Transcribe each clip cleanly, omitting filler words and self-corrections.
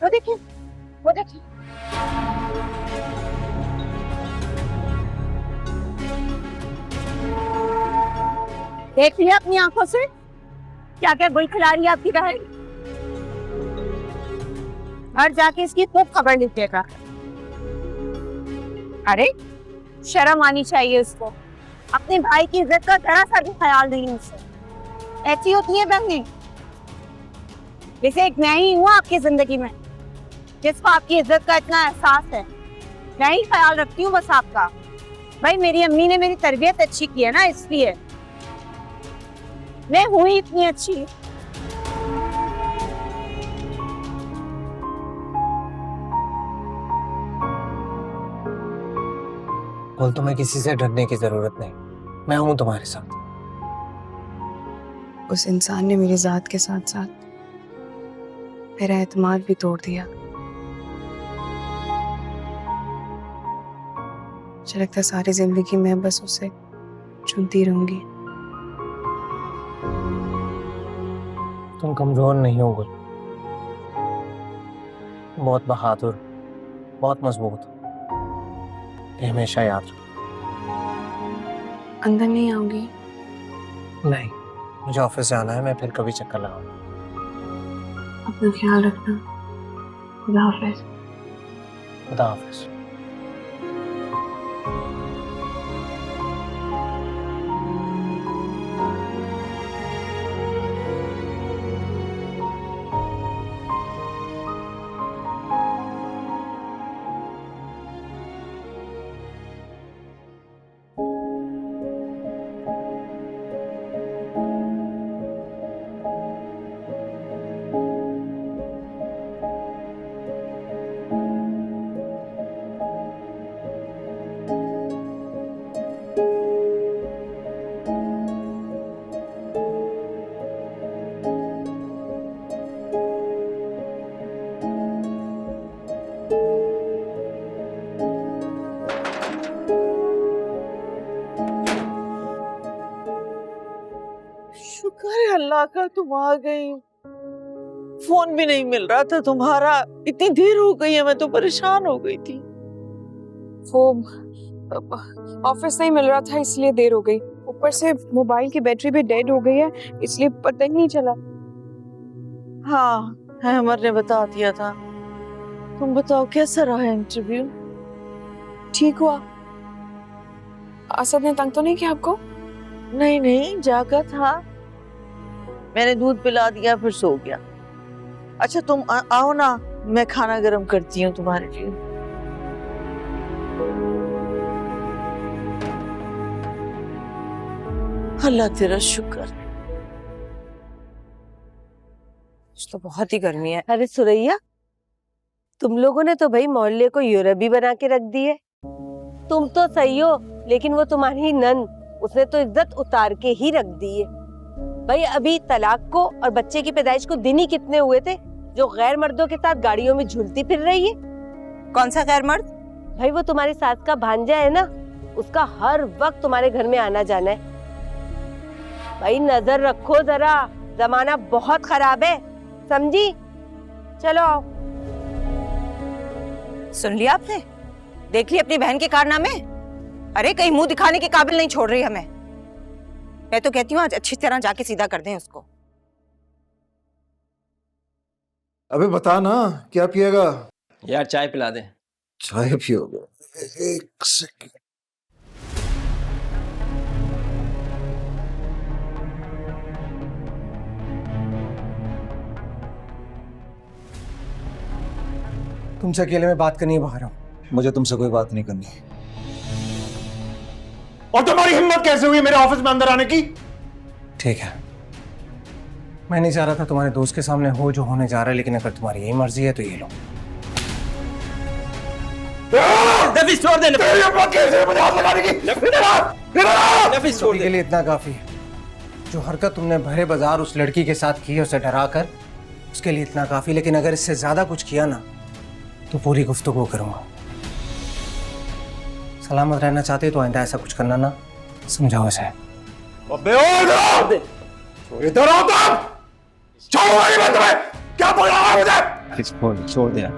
वो देखिए, वो देखिए। देख लिया अपनी आंखों से क्या क्या गुल खिला रही है आपकी बहन। और जाके इसकी खूब खबर लीजिएगा। अरे शर्म आनी चाहिए उसको, अपने भाई की इज्जत का जरा सा भी ख्याल नहीं उसे। ऐसी होती है बहनें। वैसे एक मैं ही हूँ आपकी जिंदगी में जिसको आपकी इज्जत का इतना एहसास है। मैं ही ख्याल रखती हूँ बस आपका। भाई मेरी अम्मी ने मेरी तरबियत अच्छी की है ना, इसलिए मैं हूँ ही इतनी अच्छी। बोल, तुम्हें किसी से डरने की जरूरत नहीं, मैं हूं तुम्हारे साथ। उस इंसान ने मेरी जात के साथ साथ मेरा एतमाद भी तोड़ दिया। मुझे लगता है सारी जिंदगी मैं बस उसे चुनती रहूंगी। तुम कमजोर नहीं हो गुल, बहुत बहादुर, बहुत मजबूत। ये हमेशा याद रखो। अंदर नहीं आऊंगी? नहीं, मुझे ऑफिस जाना है, मैं फिर कभी चक्कर लगाऊंगा। अपना ख्याल रखना। खुदा हाफिज। खुदा हाफिज। शुक्र है अल्लाह का तुम आ गई। फोन भी नहीं मिल रहा था तुम्हारा, इतनी देर हो गई है, मैं तो परेशान हो गई थी। वो ऑफिस नहीं मिल रहा था इसलिए देर हो गई। ऊपर से मोबाइल की बैटरी भी डेड हो गई है, इसलिए पता ही नहीं चला। हाँ, अहमद ने बता दिया था। तुम बताओ कैसा रहा इंटरव्यू? ठीक हुआ? असद ने तंग तो नहीं किया आपको? नहीं नहीं, जागा था। मैंने दूध पिला दिया फिर सो गया। अच्छा तुम आओ ना, मैं खाना गर्म करती हूँ तुम्हारे लिए। अल्लाह तेरा शुक्र। तो बहुत ही गर्मी है। अरे सुरैया, तुम लोगों ने तो भाई मोहल्ले को यूरोपी बना के रख दी है। तुम तो सही हो, लेकिन वो तुम्हारी नन, उसने तो इज्जत उतार के ही रख दी है। भाई अभी तलाक को और बच्चे की पैदाइश को दिन ही कितने हुए थे जो गैर मर्दों के साथ गाड़ियों में झूलती फिर रही है। कौन सा गैर मर्द? भाई वो तुम्हारी सास का भांजा है ना, उसका हर वक्त तुम्हारे घर में आना जाना है। भाई नजर रखो जरा, जमाना बहुत खराब है, समझी? चलो आओ। सुन लिया आपने? देख लिया अपनी बहन के कारनामे? अरे कहीं मुंह दिखाने के काबिल नहीं छोड़ रही हमें। मैं तो कहती हूँ आज अच्छी तरह जाके सीधा कर दें उसको। अबे बता ना, क्या पिएगा? यार चाय पिला दे। चाय पियोगे? एक सेकंड। तुमसे अकेले में बात करनी है, बाहर आओ। मुझे तुमसे कोई बात नहीं करनी। और तुम्हारी हिम्मत कैसे हुई मेरे ऑफिस में अंदर आने की? ठीक है, मैं नहीं चाह रहा था तुम्हारे दोस्त के सामने हो जो होने जा रहा है, लेकिन अगर तुम्हारी यही मर्जी है तो ये लो। नफीस छोड़ दे। नफीस छोड़ दे। के लिए इतना काफी है। जो हरकत तुमने भरे बाजार उस लड़की के साथ की है उसे डरा कर, उसके लिए इतना काफी। लेकिन अगर इससे ज्यादा कुछ किया ना तो पूरी गुफ्तगू करूंगा। सलामत रहना चाहते तो आइंदा ऐसा कुछ करना ना, समझाओ इसे। इधर आओ तुम। छोड़ूंगा नहीं मैं तुम्हें। क्या बोल रहा है मुझे? छोड़ दे यार।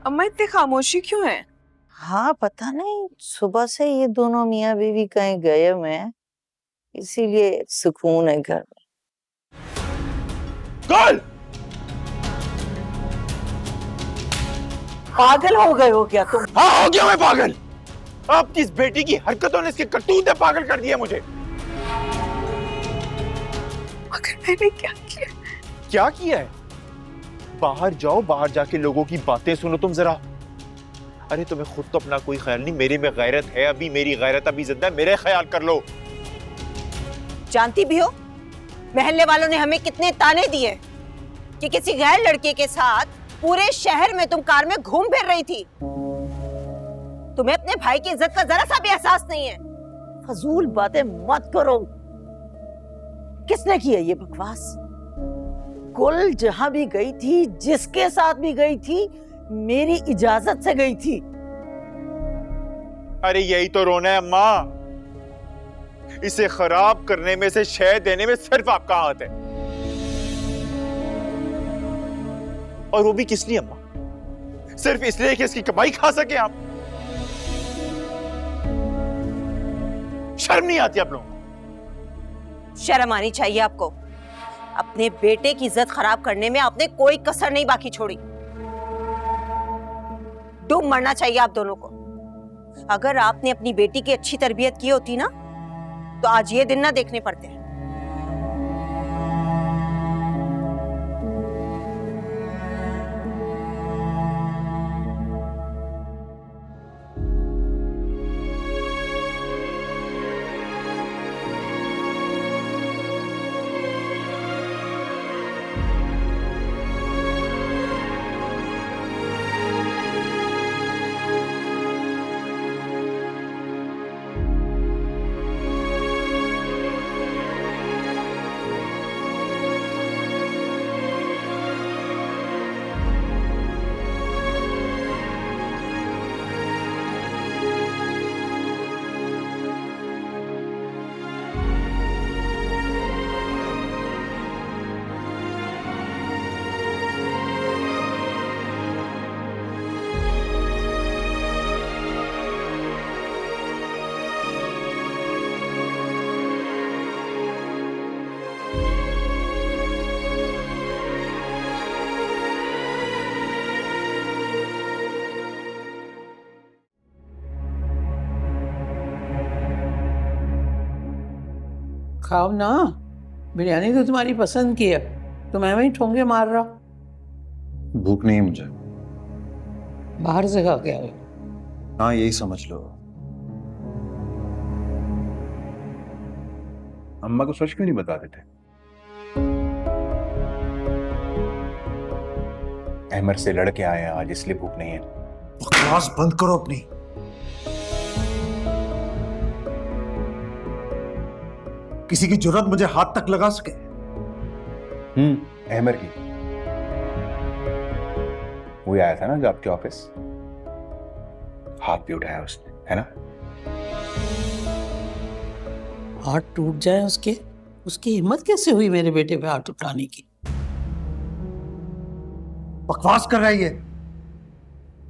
अम्मा इतनी खामोशी क्यों है? हाँ पता नहीं, सुबह से ये दोनों मियाँ बीवी कहीं गए हुए हैं, इसीलिए सुकून है घर में। कल पागल हो गए हो क्या तुम? हाँ, हो गया मैं पागल। आपकी इस बेटी की हरकतों ने, इसके करतूत ने पागल कर दिया मुझे। मगर मैंने क्या किया? क्या किया है? बाहर जाओ, बाहर जाके लोगों की बातें सुनो तुम जरा। अरे तुम्हें खुद तो अपना कोई ख्याल नहीं, मेरे में गैरत है अभी, मेरी गैरत अभी जिंदा है, मेरे ख्याल कर लो। जानती भी हो महल्ले वालों ने हमें कितने ताने दिए कि किसी गैर लड़के के साथ पूरे शहर में तुम कार में घूम फिर रही थी। तुम्हें अपने भाई की इज्जत का जरा सा भी एहसास नहीं है। फजूल बातें मत करो। किसने की है ये बकवास? कुल जहां भी गई थी, जिसके साथ भी गई थी, मेरी इजाजत से गई थी। अरे यही तो रोना है अम्मा, इसे खराब करने में, से शय देने में सिर्फ आपका हाथ है। और वो भी किस लिए अम्मा? सिर्फ इसलिए कि इसकी कमाई खा सके आप? शर्म नहीं आती आप लोगों को? शर्म आनी चाहिए आपको। अपने बेटे की इज्जत खराब करने में आपने कोई कसर नहीं बाकी छोड़ी। डूब मरना चाहिए आप दोनों को। अगर आपने अपनी बेटी की अच्छी तरबियत की होती ना, तो आज ये दिन ना देखने पड़ते हैं। खाओ ना, बिरयानी तो तुम्हारी पसंद की है, तुम ऐਵੇਂ ही ठोंगे मार रहा हो। भूख नहीं है मुझे। बाहर से खा के आए। हाँ यही समझ लो। अम्मा को सच क्यों नहीं बता देते? अहमद से लड़के आए हैं आज, इसलिए भूख नहीं है। बकवास बंद करो अपनी। किसी की जुर्रत मुझे हाथ तक लगा सके? अहमद की। वो आया था ना जो आपके ऑफिस, हाथ भी उठाया उसने, है ना? हाथ टूट जाए उसके, उसकी हिम्मत कैसे हुई मेरे बेटे पे हाथ उठाने की? बकवास कर रही है।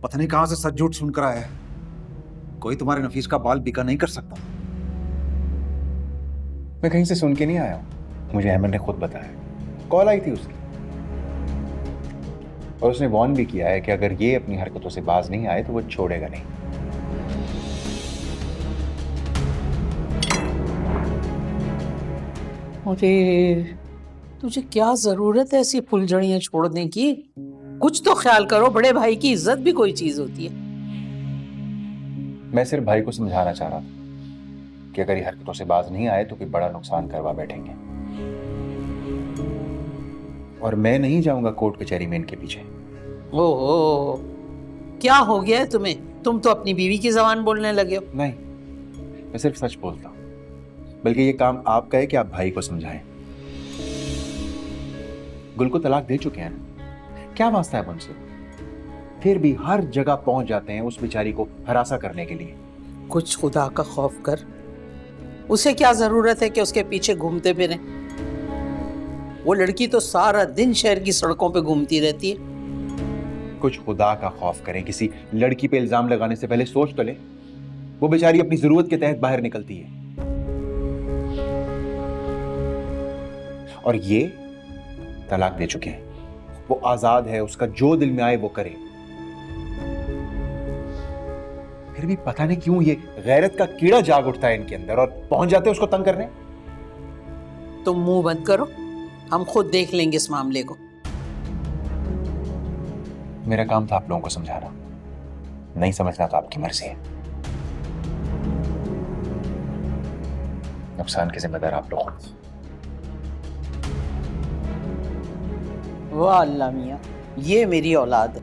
पता नहीं कहां से सच झूठ सुनकर आया है। कोई तुम्हारे नफीस का बाल बिका नहीं कर सकता। मैं कहीं से सुन के नहीं आया हूं, मुझे अहमद ने खुद बताया। कॉल आई थी उसकी और उसने वार्न भी किया है कि अगर ये अपनी हरकतों से बाज नहीं आए तो वो छोड़ेगा नहीं। अरे तुझे क्या जरूरत है ऐसी फुलझड़ियां छोड़ने की? कुछ तो ख्याल करो, बड़े भाई की इज्जत भी कोई चीज होती है। मैं सिर्फ भाई को समझाना चाह रहा था कि अगर ये हरकतों से बाज नहीं आए तो कोई बड़ा नुकसान करवा बैठेंगे, और मैं नहीं जाऊंगा कोर्ट कचहरी में इनके पीछे। ओहो, क्या हो गया है तुम्हें? तुम तो अपनी बीवी की जबान बोलने लगे हो। नहीं, मैं सिर्फ सच बोलता हूं, बल्कि ये काम आपका है कि आप भाई को समझाएं। गुल को तलाक दे चुके हैं ना, क्या वास्ता है उनसे? फिर भी हर जगह पहुंच जाते हैं उस बेचारी को हरासा करने के लिए। कुछ खुदा का खौफ कर। उसे क्या जरूरत है कि उसके पीछे घूमते फिरें? वो लड़की तो सारा दिन शहर की सड़कों पे घूमती रहती है। कुछ खुदा का खौफ करें, किसी लड़की पे इल्जाम लगाने से पहले सोच तो ले। वो बेचारी अपनी जरूरत के तहत बाहर निकलती है, और ये तलाक दे चुके हैं। वो आजाद है, उसका जो दिल में आए वो करे। फिर भी पता नहीं क्यों ये गैरत का कीड़ा जाग उठता है इनके अंदर और पहुंच जाते हैं उसको तंग करने। तुम मुंह बंद करो, हम खुद देख लेंगे इस मामले को। मेरा काम था आप लोगों को समझाना, नहीं समझना तो आपकी मर्जी है। नुकसान के जिम्मेदार आप लोग। वाह अल्लाह मियां, ये मेरी औलाद है।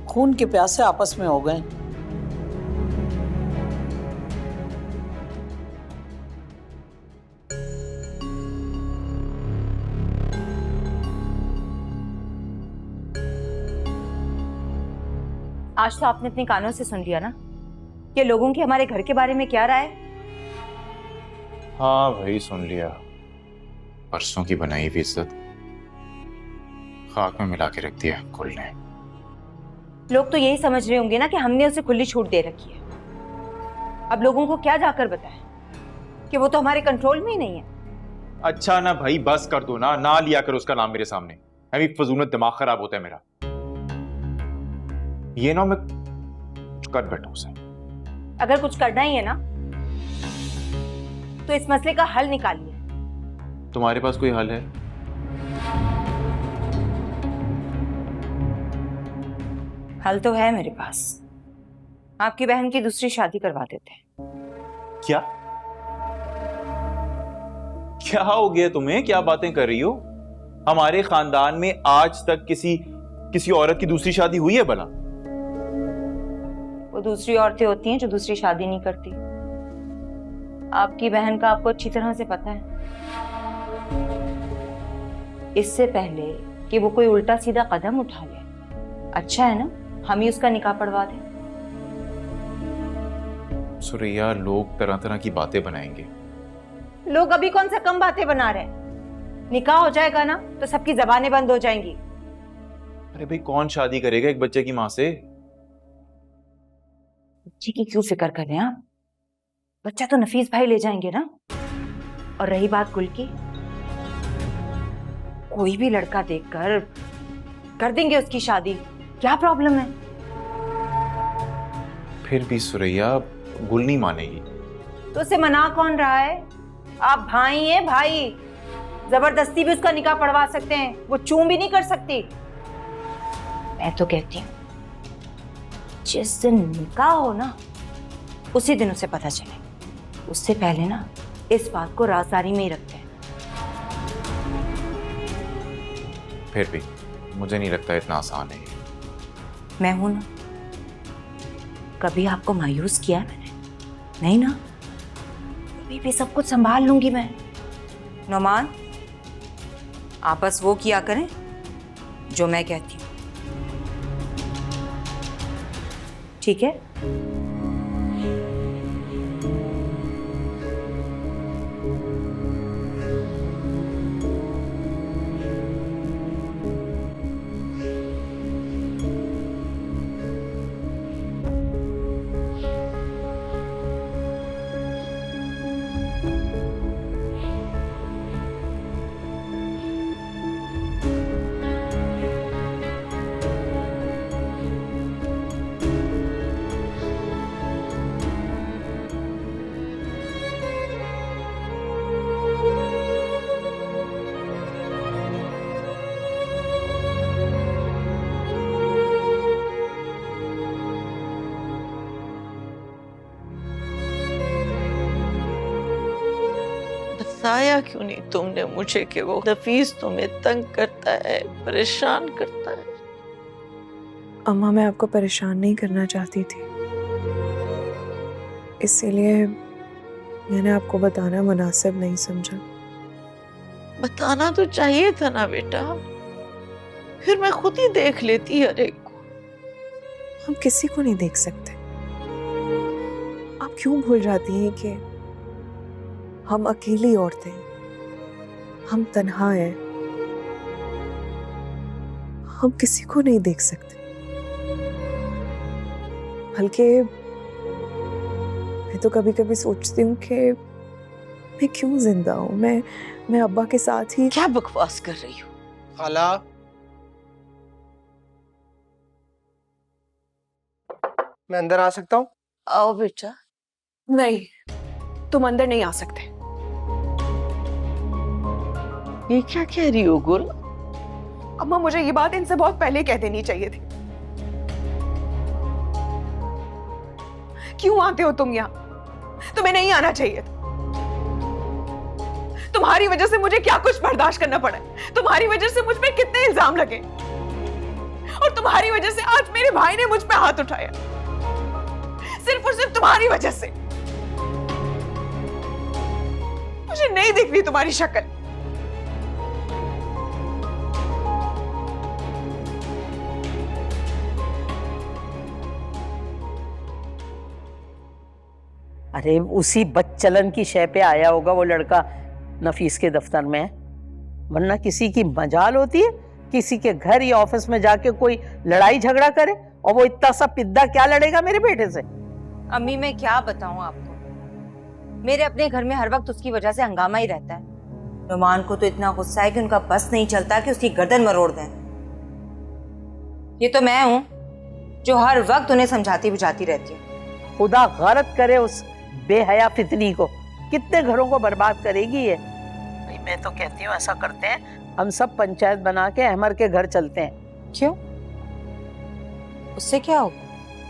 खून के प्यासे आपस में हो गए। आज तो आपने अपने कानों से सुन लिया ना कि लोगों की हमारे घर के बारे में क्या राय है। हाँ भाई, सुन लिया। परसों की बनाई हुई इज्जत खाक में मिला के रख दिया कुल ने। लोग तो यही समझ रहे होंगे ना कि हमने उसे खुली छूट दे रखी है। अब लोगों को क्या जाकर बताएं कि वो तो हमारे कंट्रोल में ही नहीं है। अच्छा ना भाई, बस कर दो ना लिया कर उसका नाम मेरे सामने। अभी फजूल दिमाग खराब होता है मेरा। ये ना मैं कर बैठा उसे। अगर कुछ करना ही है ना तो इस मसले का हल निकालिए। तुम्हारे पास कोई हल है? हल तो है मेरे पास। आपकी बहन की दूसरी शादी करवा देते हैं। क्या क्या हो गया तुम्हें? क्या बातें कर रही हो? हमारे खानदान में आज तक किसी औरत की दूसरी शादी हुई है भला? वो दूसरी औरतें होती हैं जो दूसरी शादी नहीं करती। आपकी बहन का आपको अच्छी तरह से पता है। इससे पहले कि वो कोई उल्टा सीधा कदम उठा ले, अच्छा है ना हम ही उसका निकाह पढ़वा दें। सुरैया, लोग तरह तरह की बातें बनाएंगे। लोग अभी कौन सा कम बातें बना रहे हैं। निकाह हो जाएगा ना तो सबकी जबानें बंद हो जाएंगी। अरे भाई, कौन शादी करेगा एक बच्चे की मां से? बच्चे की क्यों फिक्र कर रहे हैं आप? बच्चा तो नफीस भाई ले जाएंगे ना। और रही बात गुल की, कोई भी लड़का देखकर कर देंगे उसकी शादी। क्या प्रॉब्लम है? फिर भी सुरैया, गुल नहीं मानेगी। तो उसे मना कौन रहा है? आप भाई हैं भाई, जबरदस्ती भी उसका निकाह पढ़वा सकते हैं, वो चूं भी नहीं कर सकती। मैं तो कहती हूँ जिस दिन निकाह हो ना उसी दिन उसे पता चले। उससे पहले ना इस बात को राजदारी में ही रखते हैं। फिर भी मुझे नहीं लगता इतना आसान है ये। मैं हूं ना, कभी आपको मायूस किया है मैंने? नहीं ना, कभी भी सब कुछ संभाल लूंगी मैं। नौमान, आप बस वो किया करें जो मैं कहती हूँ, ठीक है? बताया क्यों नहीं तुमने मुझे कि वो नफीस तुम्हें तंग करता है, परेशान करता है? अम्मा, मैं आपको परेशान नहीं करना चाहती थी, इसीलिए मैंने आपको बताना मुनासिब नहीं समझा। बताना तो चाहिए था ना बेटा, फिर मैं खुद ही देख लेती हर एक को। हम किसी को नहीं देख सकते। आप आप क्यों भूल जाती हैं कि हम अकेली औरतें, हम तन्हा हैं, हम किसी को नहीं देख सकते। बल्कि मैं तो कभी कभी सोचती हूँ कि मैं क्यों जिंदा हूँ। मैं अब्बा के साथ ही। क्या बकवास कर रही हो? खाला, मैं अंदर आ सकता हूँ? आओ बेटा। नहीं, तुम अंदर नहीं आ सकते। ये क्या कह रही हो गुल? अम्मा, मुझे ये बात इनसे बहुत पहले कह देनी चाहिए थी। क्यों आते हो तुम यहाँ? तुम्हें नहीं आना चाहिए था। तुम्हारी वजह से मुझे क्या कुछ बर्दाश्त करना पड़ा है। तुम्हारी वजह से मुझ पे कितने इल्जाम लगे, और तुम्हारी वजह से आज मेरे भाई ने मुझ पे हाथ उठाया, सिर्फ और सिर्फ तुम्हारी वजह से। मुझे नहीं दिख रही तुम्हारी शक्ल। अरे उसी बदचलन की शय पे आया होगा वो लड़का नफीस के दफ्तर में, वरना किसी की मजाल होती है किसी के घर या ऑफिस में जाके कोई लड़ाई झगड़ा करे? और वो इतना सा पिद्दा क्या लड़ेगा मेरे बेटे से? अम्मी मैं क्या बताऊं आपको, मेरे अपने घर में हर वक्त उसकी वजह से हंगामा ही रहता है। नुमान को तो इतना गुस्सा है कि उनका बस नहीं चलता कि उसकी गर्दन मरोड़ दें। ये तो मैं हूं जो हर वक्त उन्हें समझाती बुझाती रहती हूँ। खुदा गलत करे उस बेहया फितनी को, कितने घरों को बर्बाद करेगी ये। भाई मैं तो कहती हूँ ऐसा करते हैं, हम सब पंचायत बना के अहमर के घर चलते हैं। क्यों? उससे क्या होगा?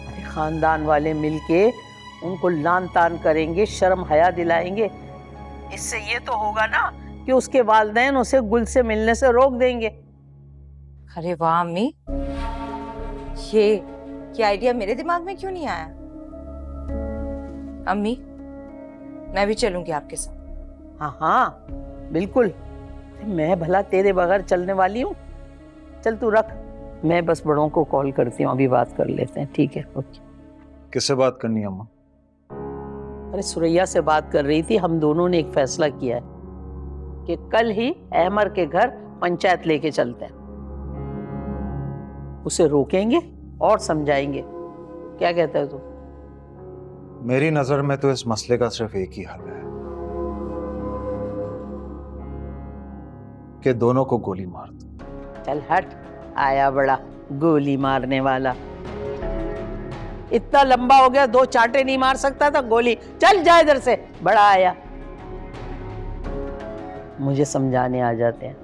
अरे खानदान वाले मिलके उनको लान तान करेंगे, शर्म हया दिलाएंगे। इससे ये तो होगा ना कि उसके वालिदैन उसे गुल से मिलने से रोक देंगे। अरे वाह अम्मी, ये आइडिया मेरे दिमाग में क्यों नहीं आया? अम्मी मैं भी चलूंगी आपके साथ। हाँ हाँ बिल्कुल, मैं भला तेरे बगैर चलने वाली हूँ? चल तू रख, मैं बस बड़ों को कॉल करती हूँ, अभी बात कर लेते हैं। ठीक है, ओके। किससे बात करनी है अम्मा? अरे सुरैया से बात कर रही थी। हम दोनों ने एक फैसला किया है कि कल ही अहमर के घर पंचायत लेके चलते हैं, उसे रोकेंगे और समझाएंगे। क्या कहता है तू? मेरी नजर में तो इस मसले का सिर्फ एक ही हल है कि दोनों को गोली मार दो। चल हट, आया बड़ा गोली मारने वाला। इतना लंबा हो गया, 2 चांटे नहीं मार सकता था? गोली चल जा इधर से, बड़ा आया। मुझे समझाने आ जाते हैं।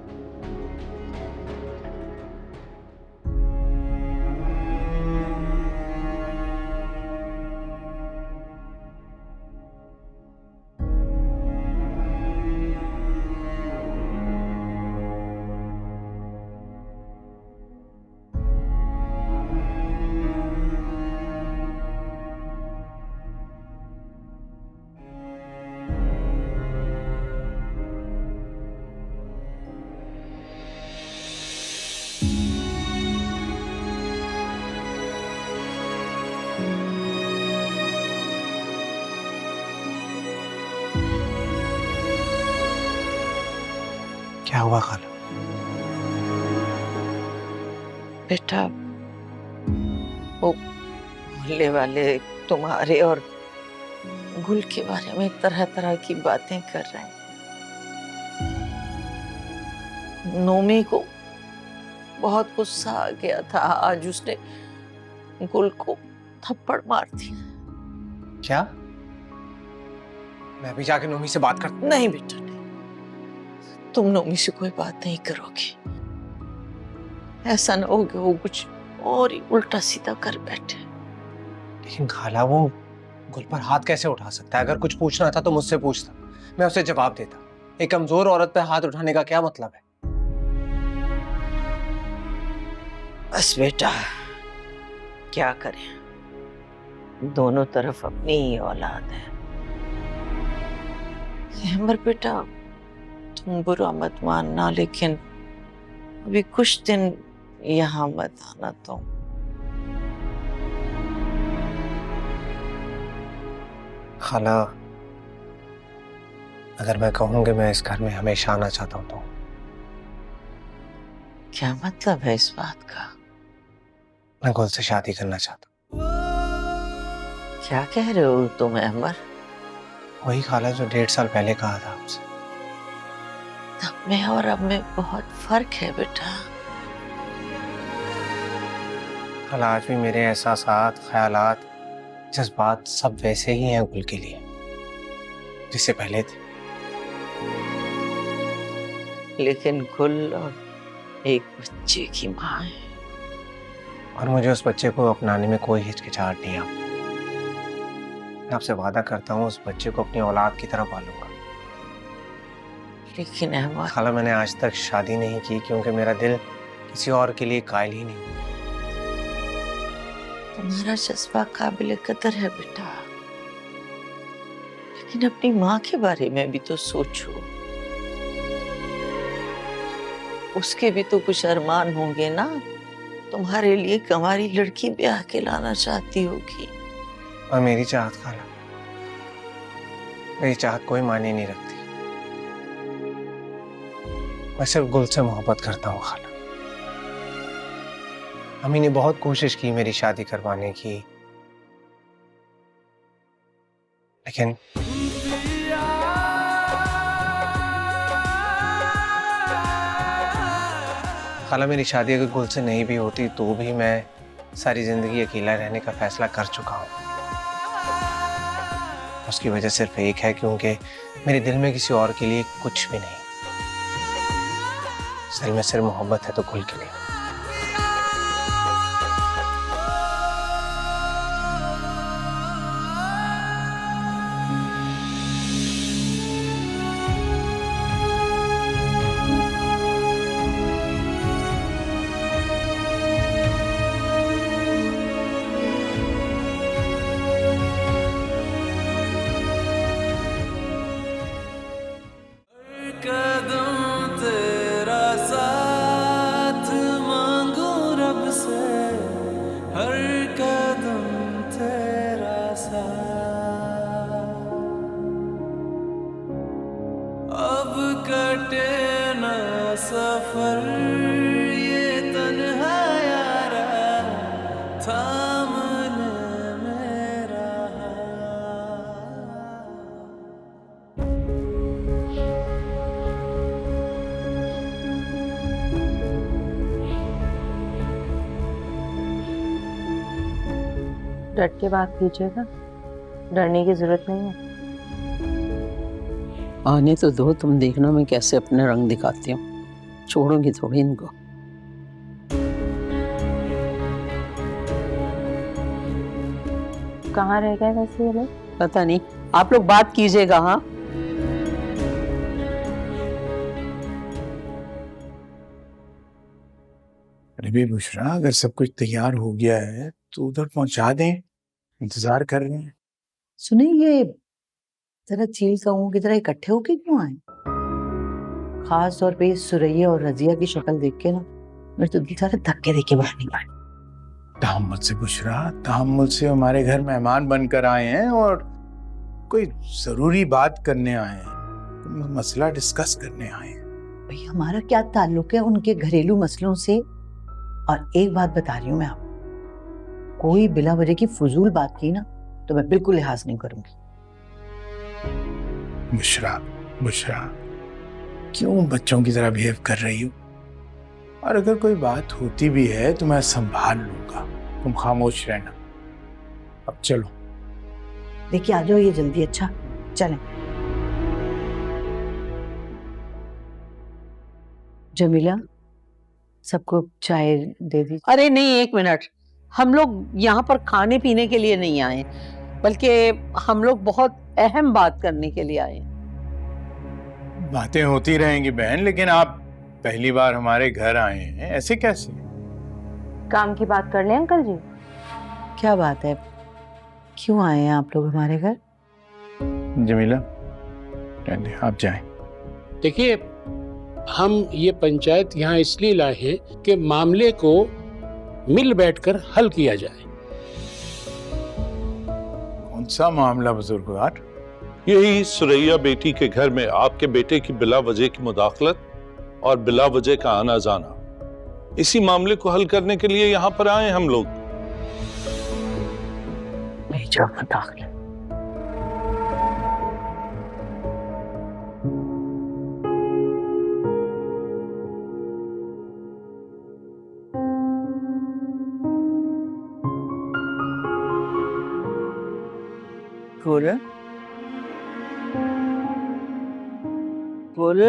क्या हुआ खाला? बेटा वो मोहल्ले वाले तुम्हारे और गुल के बारे में तरह तरह की बातें कर रहे हैं। नोमी को बहुत गुस्सा आ गया था, आज उसने गुल को थप्पड़ मार दिया। क्या? मैं भी जाके नोमी से बात करता हूँ। नहीं बेटा नहीं, तुम नोमी से कोई बात नहीं करोगी। ऐसा ना हो कि वो कुछ और ही उल्टा सीधा कर बैठे। लेकिन खाला वो गुल पर हाथ कैसे उठा सकता है? अगर कुछ पूछना था तो मुझसे पूछता, मैं उसे जवाब देता। एक कमजोर औरत पर हाथ उठाने का क्या मतलब है? बस बेटा क्या करें, दोनों तरफ अपनी ही औलाद है। अहमर बेटा तुम बुरा मत मानना, लेकिन अभी कुछ दिन यहाँ मत आना। तो खाला, अगर मैं कहूँ कि मैं इस घर में हमेशा आना चाहता हूँ तो क्या मतलब है इस बात का? मैं गुल से शादी करना चाहता हूँ। क्या कह रहे हो तुम अमर? वही खाला जो 1.5 साल पहले कहा था आपसे। तब में और अब में बहुत फर्क है बेटा। खाला, आज भी मेरे एहसासात, ख्यालात, जज्बात सब वैसे ही हैं गुल के लिए जिससे पहले थे। लेकिन गुल और एक बच्चे की माँ है। और मुझे उस बच्चे को अपनाने में कोई हिचकिचाहट नहीं है। मैं आपसे वादा करता हूँ उस बच्चे को अपनी औलाद की तरह पालूंगा। लेकिन अहमद, खाला, मैंने आज तक शादी नहीं की क्योंकि मेरा दिल किसी और के लिए कायल ही नहीं। तुम्हारा जज्बा काबिल कदर है बेटा, लेकिन अपनी माँ के बारे में भी तो सोचो। उसके भी तो कुछ अरमान होंगे ना। तुम्हारे लिए कंवारी लड़की ब्याह के लाना चाहती होगी। और मेरी चाहत खाला, मेरी चाहत कोई मायने नहीं रखती। मैं सिर्फ गुल से मोहब्बत करता हूँ खाला। अम्मी ने बहुत कोशिश की मेरी शादी करवाने की, लेकिन खाला, मेरी शादी अगर गुल से नहीं भी होती तो भी मैं सारी जिंदगी अकेला रहने का फैसला कर चुका हूँ। उसकी वजह सिर्फ एक है, क्योंकि मेरे दिल में किसी और के लिए कुछ भी नहीं। दिल में सिर्फ मोहब्बत है तो गुल के लिए। डट के बात कीजिएगा, डरने की जरूरत नहीं है। आने तो दो, तुम देखना मैं कैसे अपने रंग दिखाती हूँ। छोड़ूंगी थोड़ी इनको। कहाँ रह गए वैसे ये लोग? पता नहीं, आप लोग बात कीजिएगा। हाँ, अरे भी बुशरा, अगर सब कुछ तैयार हो गया है तो उधर पहुंचा दें, इंतजार कर रहे हैं। सुने, ये जरा चील कौओं की तरह इकट्ठे होके क्यों आए? खास तौर पे सुरैया और रजिया की शक्ल देख के ना मेरे तो बेचारे धक्के देके बाहर नहीं आए। तहम्मुल से बुशरा, तहम्मुल से। हमारे घर मेहमान बनकर आए हैं और कोई जरूरी बात करने आए हैं, मसला डिस्कस करने आए हैं। भाई हमारा क्या ताल्लुक है उनके घरेलू मसलों से? और एक बात बता रही हूँ मैं आपको, कोई बिला वजह की फजूल बात की ना तो मैं बिल्कुल लिहाज नहीं करूंगी। बुशरा, बुशरा, क्यों बच्चों की तरह बिहेव कर रही हो? और अगर कोई बात होती भी है तो मैं संभाल लूंगा, तुम खामोश रहना। अब चलो। देखिए आ जाओ ये जल्दी। अच्छा चलें। जमीला, सबको चाय दे दी। अरे नहीं, एक मिनट। हम लोग यहाँ पर खाने पीने के लिए नहीं आए, बल्कि हम लोग बहुत अहम बात करने के लिए आए। बातें होती रहेंगी बहन, लेकिन आप पहली बार हमारे घर आए हैं, ऐसे कैसे? काम की बात कर लें अंकल जी। क्या बात है, क्यों आए हैं आप लोग हमारे घर? जमीला, आप जाएं। देखिए, हम ये पंचायत यहाँ इसलिए लाए हैं कि मामले को मिल बैठकर हल किया जाए। कौन सा मामला बुजुर्गवार? यही सुरैया बेटी के घर में आपके बेटे की बिला वजह की मुदाखलत और बिला वजह का आना जाना, इसी मामले को हल करने के लिए यहाँ पर आए हम लोग। गुल गुल,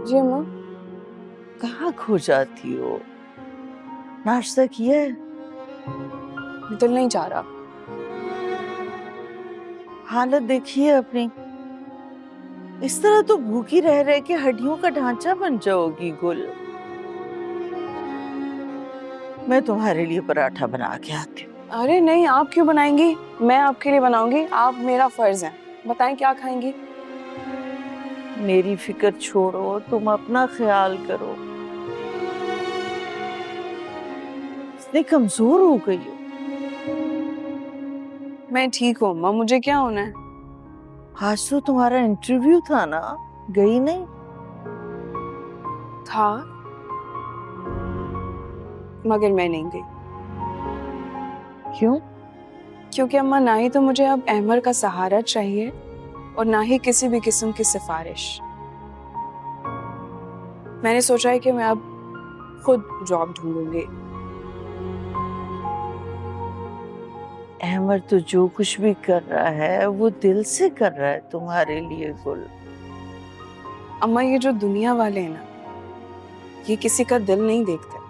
जी अम्मा। कहाँ खो जाती हो? नाश्ता किया है? दिल नहीं चाह रहा। हालत देखिए अपनी, इस तरह तो भूखी रह रह के हड्डियों का ढांचा बन जाओगी गुल। मैं तुम्हारे लिए पराठा बना के आती हूँ। अरे नहीं, आप क्यों बनाएंगी? मैं आपके लिए बनाऊंगी। आप मेरा फर्ज है। बताएं क्या खाएंगी? मेरी फिक्र छोड़ो, तुम अपना ख्याल करो। इतनी कमजोर हो गई हो। मैं ठीक हूँ अम्मा, मुझे क्या होना है? आज तो तुम्हारा इंटरव्यू था ना, गई नहीं? था, मगर मैं नहीं गई। क्यों? क्योंकि अम्मा, ना ही तो मुझे अब अहमर का सहारा चाहिए और ना ही किसी भी किस्म की सिफारिश। मैंने सोचा है कि मैं अब खुद जॉब ढूंढूंगी। अहमर तो जो कुछ भी कर रहा है वो दिल से कर रहा है तुम्हारे लिए गुल। अम्मा, ये जो दुनिया वाले हैं ना, ये किसी का दिल नहीं देखते।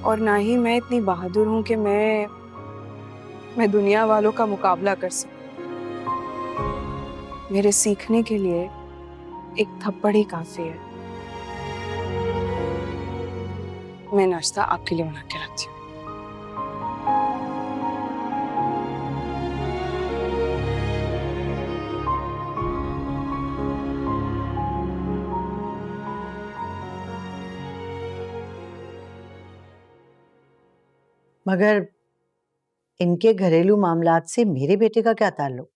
और ना ही मैं इतनी बहादुर हूं कि मैं दुनिया वालों का मुकाबला कर सकूं। मेरे सीखने के लिए एक थप्पड़ ही काफी है। मैं नाश्ता आपके लिए बना के रखती हूँ। मगर इनके घरेलू मामलात से मेरे बेटे का क्या ताल्लुक?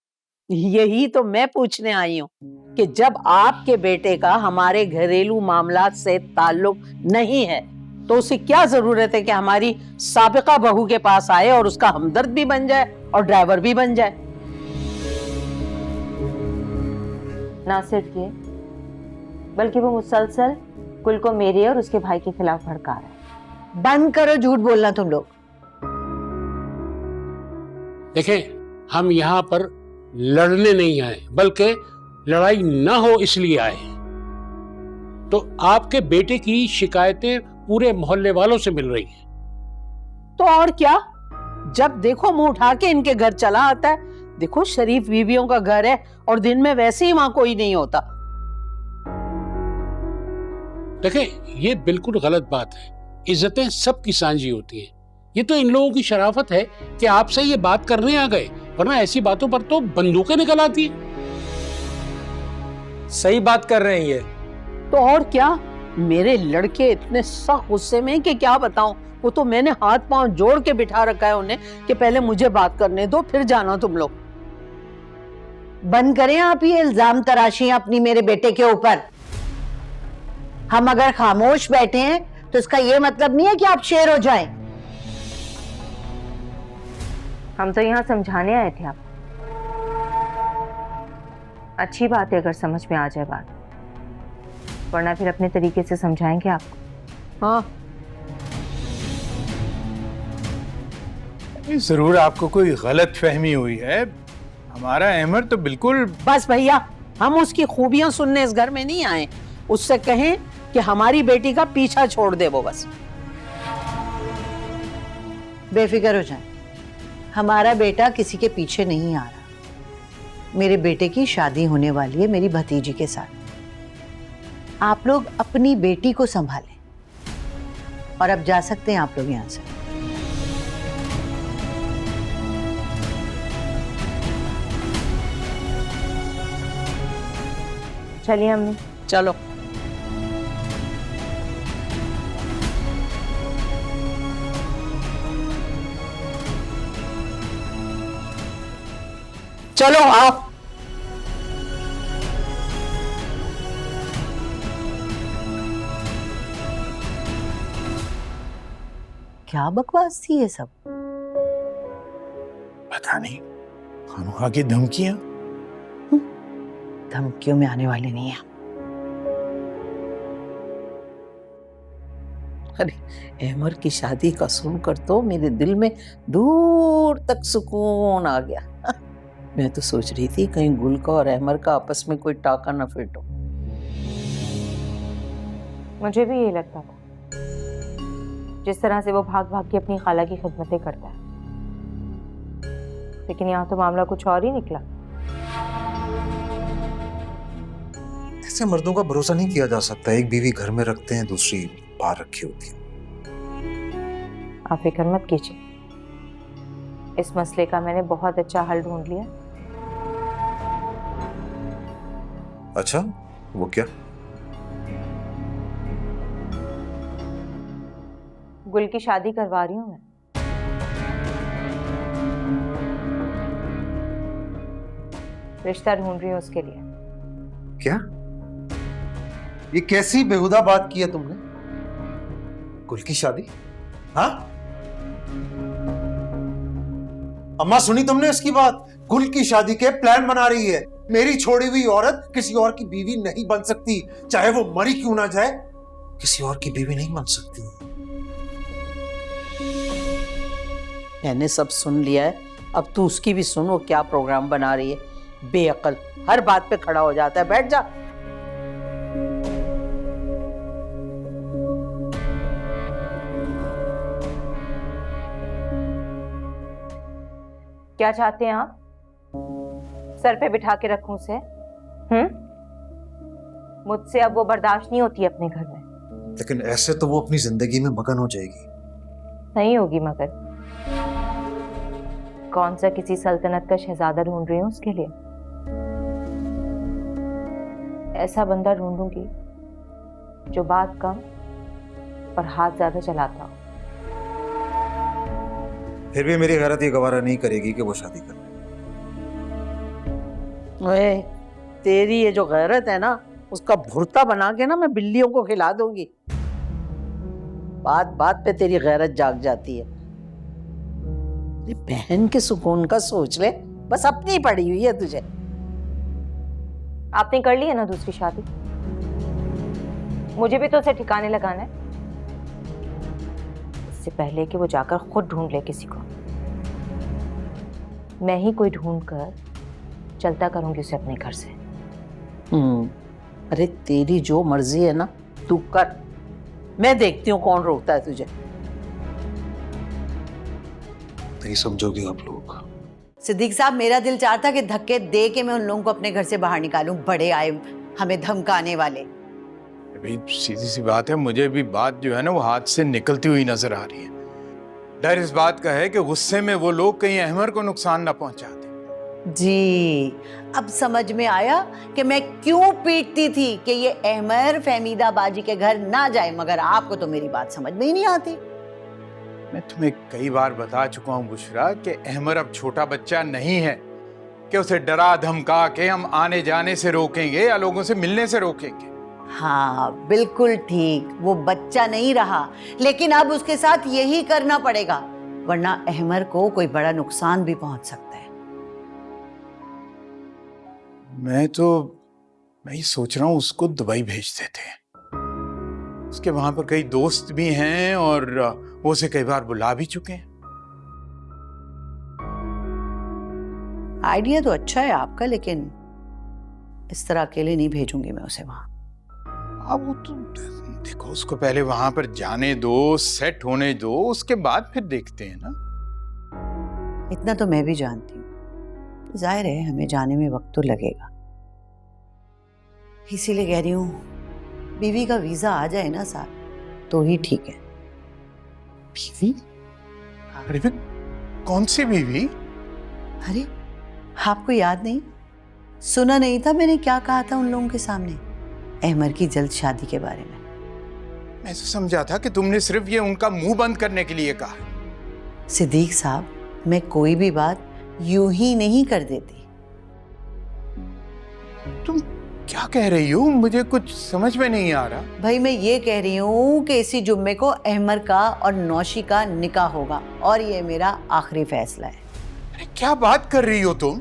यही तो मैं पूछने आई हूँ कि जब आपके बेटे का हमारे घरेलू मामलात से ताल्लुक नहीं है तो उसे क्या जरूरत है कि हमारी साबिका बहू के पास आए और उसका हमदर्द भी बन जाए और ड्राइवर भी बन जाए। ना सिर्फ ये, बल्कि वो मुसलसल कुल को मेरे और उसके भाई के खिलाफ भड़का रहा है। बंद करो झूठ बोलना तुम लोग। देखें, हम यहाँ पर लड़ने नहीं आए, बल्कि लड़ाई ना हो इसलिए आए। तो आपके बेटे की शिकायतें पूरे मोहल्ले वालों से मिल रही हैं। तो और क्या, जब देखो मुंह उठा के इनके घर चला आता है। देखो, शरीफ बीवियों का घर है और दिन में वैसे ही वहां कोई नहीं होता। देखें, ये बिल्कुल गलत बात है। इज्जतें सबकी सांझी होती हैं। ये तो इन लोगों की शराफत है कि आपसे ये बात करने आ गए, वरना ऐसी बातों पर तो बंदूकें निकल आती हैं। सही बात कर रहे हैं ये। तो और क्या, मेरे लड़के इतने सख्त गुस्से में कि क्या बताऊं। वो तो मैंने हाथ पांव जोड़ के बिठा रखा है उन्हें कि पहले मुझे बात करने दो, फिर जाना तुम लोग। बंद करें आप ये इल्जाम तराशी अपनी मेरे बेटे के ऊपर। हम अगर खामोश बैठे हैं तो इसका ये मतलब नहीं है कि आप शेर हो जाएं। हम तो यहाँ समझाने आए थे आपको। अच्छी बात है अगर समझ में आ जाए बात, वरना फिर अपने तरीके से समझाएंगे आपको। हाँ, जरूर आपको कोई गलत फहमी हुई है। हमारा अहमर तो बिल्कुल। बस भैया, हम उसकी खूबियां सुनने इस घर में नहीं आए। उससे कहें कि हमारी बेटी का पीछा छोड़ दे वो बस। बेफिक्र हो जाए, हमारा बेटा किसी के पीछे नहीं आ रहा। मेरे बेटे की शादी होने वाली है मेरी भतीजी के साथ। आप लोग अपनी बेटी को संभालें और अब जा सकते हैं आप लोग यहाँ से। चलिए अम्मी। चलो। चलो आप। क्या बकवास थी ये सब? पता नहीं, खामखा की धमकियां। धमकियों में आने वाली नहीं है। अरे अहमर की शादी का सुनकर तो मेरे दिल में दूर तक सुकून आ गया। मैं तो सोच रही थी कहीं गुल का और अहमर का आपस में कोई टाका न फिट हो। मुझे भी यही लगता था, जिस तरह से वो भाग भाग के अपनी खाला की खिदमतें करता है, लेकिन यहाँ तो मामला कुछ और ही निकला। ऐसे मर्दों का भरोसा नहीं किया जा सकता। एक बीवी घर में रखते हैं, दूसरी बाहर रखी होती है। आप फिक्र मत कीजिए, इस मसले का मैंने बहुत अच्छा हल ढूंढ लिया। अच्छा, वो क्या? गुल की शादी करवा रही हूँ मैं। रिश्ता ढूंढ रही हूँ उसके लिए। क्या? ये कैसी बेहुदा बात की है तुमने? गुल की शादी? हाँ? अम्मा सुनी तुमने इसकी बात? गुल की शादी के प्लान बना रही है। मेरी छोड़ी हुई औरत किसी और की बीवी नहीं बन सकती, चाहे वो मरी क्यों ना जाए। किसी और की बीवी नहीं बन सकती। मैंने सब सुन लिया है, अब तू उसकी भी सुन, वो क्या प्रोग्राम बना रही है। बेअकल, हर बात पे खड़ा हो जाता है। बैठ जा। क्या चाहते हैं आप? सर पे बिठा के रखूं उसे? मुझसे अब वो बर्दाश्त नहीं होती अपने घर में। लेकिन ऐसे तो वो अपनी जिंदगी में मगन हो जाएगी। नहीं होगी मगर। कौन सा किसी सल्तनत का शहजादा ढूंढ रही हूँ उसके लिए। ऐसा बंदा ढूंढूंगी जो बात कम और हाथ ज्यादा चलाता हो। फिर भी मेरी गैरत ये गवारा नहीं करेगी कि वो शादी करे। ओए, तेरी ये जो गैरत है ना, उसका भुर्ता बना के ना मैं बिल्लियों को खिला दूंगी। बात बात पे तेरी गैरत जाग जाती है। तेरी बहन के सुकून का सोच ले, बस अपनी पड़ी हुई है तुझे। आपने कर ली है ना दूसरी शादी, मुझे भी तो उसे ठिकाने लगाना है। इससे पहले कि वो जाकर खुद ढूंढ ले किसी को, मैं ही कोई ढूंढ कर चलता करूंगी उसे अपने घर से। अरे तेरी जो मर्जी है ना तू कर, मैं देखती हूँ कौन रोकता है तुझे। नहीं समझोगे आप लोग। सिद्दीक साहब, मेरा दिल चाहता कि धक्के दे के मैं उन लोगों को अपने घर से बाहर निकालूं। बड़े आए हमें धमकाने वाले। भाई सीधी सी बात है, मुझे भी बात जो है ना वो हाथ से निकलती हुई नजर आ रही है। डर इस बात का है कि गुस्से में वो लोग कहीं अहमर को नुकसान न पहुंचा दे। जी, अब समझ में आया कि मैं क्यों पीटती थी कि ये अहमर फहमीदा बाजी के घर ना जाए, मगर आपको तो मेरी बात समझ में ही नहीं आती। मैं तुम्हें कई बार बता चुका हूं बुशरा कि अहमर अब छोटा बच्चा नहीं है कि उसे डरा धमका के हम आने जाने से रोकेंगे या लोगों से मिलने से रोकेंगे। हाँ बिल्कुल ठीक, वो बच्चा नहीं रहा, लेकिन अब उसके साथ यही करना पड़ेगा, वरना अहमर को कोई बड़ा नुकसान भी पहुंच सकता है। मैं ये सोच रहा हूँ उसको दुबई भेज देते हैं। उसके वहां पर कई दोस्त भी हैं और वो उसे कई बार बुला भी चुके हैं। आइडिया तो अच्छा है आपका, लेकिन इस तरह अकेले नहीं भेजूंगी मैं उसे वहां। अब वो तो देखो, उसको पहले वहां पर जाने दो, सेट होने दो, उसके बाद फिर देखते हैं ना। इतना तो मैं भी जानती हूँ, जाहिर है हमें जाने में वक्त तो लगेगा। इसीलिए कह रही हूँ बीवी का वीजा आ जाए ना साथ तो ही ठीक है। बीवी? अरे कौन सी बीवी? अरे आपको याद नहीं? सुना नहीं था मैंने क्या कहा था उन लोगों के सामने अहमर की जल्द शादी के बारे में? मैं तो समझा था कि तुमने सिर्फ ये उनका मुंह बंद करने के लिए कहा। सिद्दीक साहब, मैं कोई भी बात यूं ही नहीं कर देती। तुम क्या कह रही हो? मुझे कुछ समझ में नहीं आ रहा। भाई मैं ये कह रही हूँ कि इसी जुम्मे को अहमर का और नौशी का निकाह होगा और ये मेरा आखिरी फैसला है। अरे क्या बात कर रही हो तुम?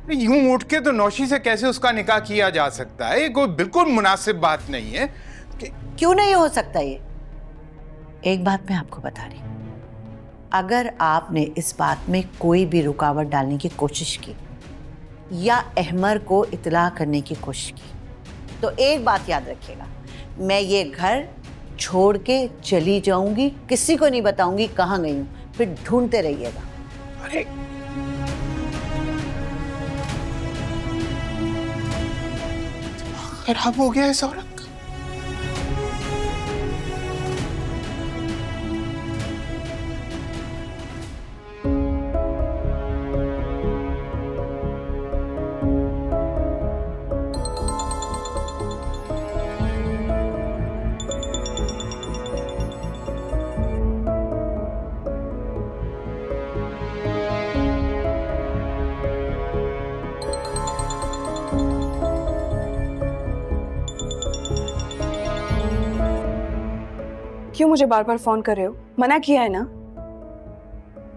अरे यूं उठ के तो नौशी से कैसे उसका निकाह किया जा सकता है? ये कोई बिल्कुल मुनासिब बात नहीं है। क्यों नहीं हो सकता ये? एक बात मैं आपको बता रही हूँ, अगर आपने इस बात में कोई भी रुकावट डालने की कोशिश की या अहमर को इत्तला करने की कोशिश की तो एक बात याद रखिएगा, मैं ये घर छोड़ के चली जाऊंगी, किसी को नहीं बताऊंगी कहाँ गई हूँ, फिर ढूंढते रहिएगा। अरे खराब हो गया इस औरत का। क्यों मुझे बार बार फोन कर रहे हो? मना किया है ना?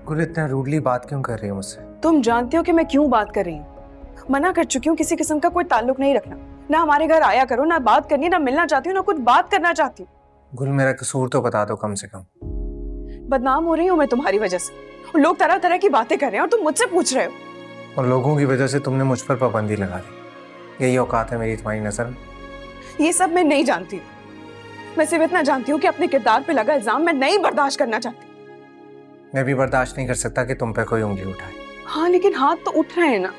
गुल इतना रूडली बात क्यों कर रही हो मुझसे? तुम जानते हो कि मैं क्यों बात कर रही हूँ। मना कर चुकी हूँ, किसी किस्म का कोई ताल्लुक नहीं रखना। ना हमारे घर आया करो, ना बात करनी, ना मिलना चाहती हूँ, ना कुछ बात करना चाहती हूँ। गुल मेरा कसूर तो बता दो कम से कम। बदनाम हो रही हूँ मैं तुम्हारी वजह से। लोग तरह तरह की बातें कर रहे हैं और तुम मुझसे पूछ रहे हो। और लोगों की वजह से तुमने मुझ पर पाबंदी लगा दी। यही औकात है मेरी तुम्हारी नजर में? ये सब मैं नहीं जानती। मैं सिर्फ इतना जानती हूँ कि अपने किरदार पे लगा इल्जाम मैं नहीं बर्दाश्त करना चाहती। मैं भी बर्दाश्त नहीं कर सकता कि तुम पे कोई उंगली उठाए। हाँ लेकिन हाथ तो उठ रहे हैं ना।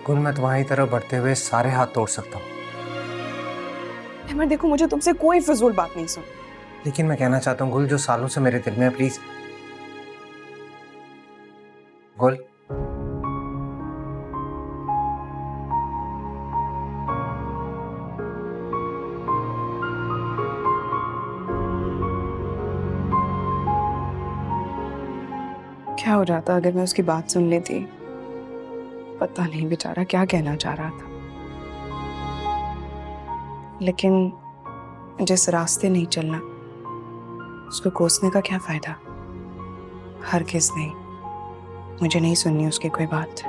गुल मैं तुम्हारी तरफ बढ़ते हुए सारे हाथ तोड़ सकता हूँ। अहमद देखो, मुझे तुमसे कोई फिजूल बात नहीं सुन। लेकिन मैं कहना चाहता हूँ गुल, जो सालों से मेरे दिल में है, प्लीज गुल। क्या हो जाता अगर मैं उसकी बात सुन लेती? पता नहीं बेचारा क्या कहना चाह रहा था। लेकिन जिस रास्ते नहीं चलना उसको कोसने का क्या फायदा? हरगिज़ नहीं, मुझे नहीं सुननी उसकी कोई बात।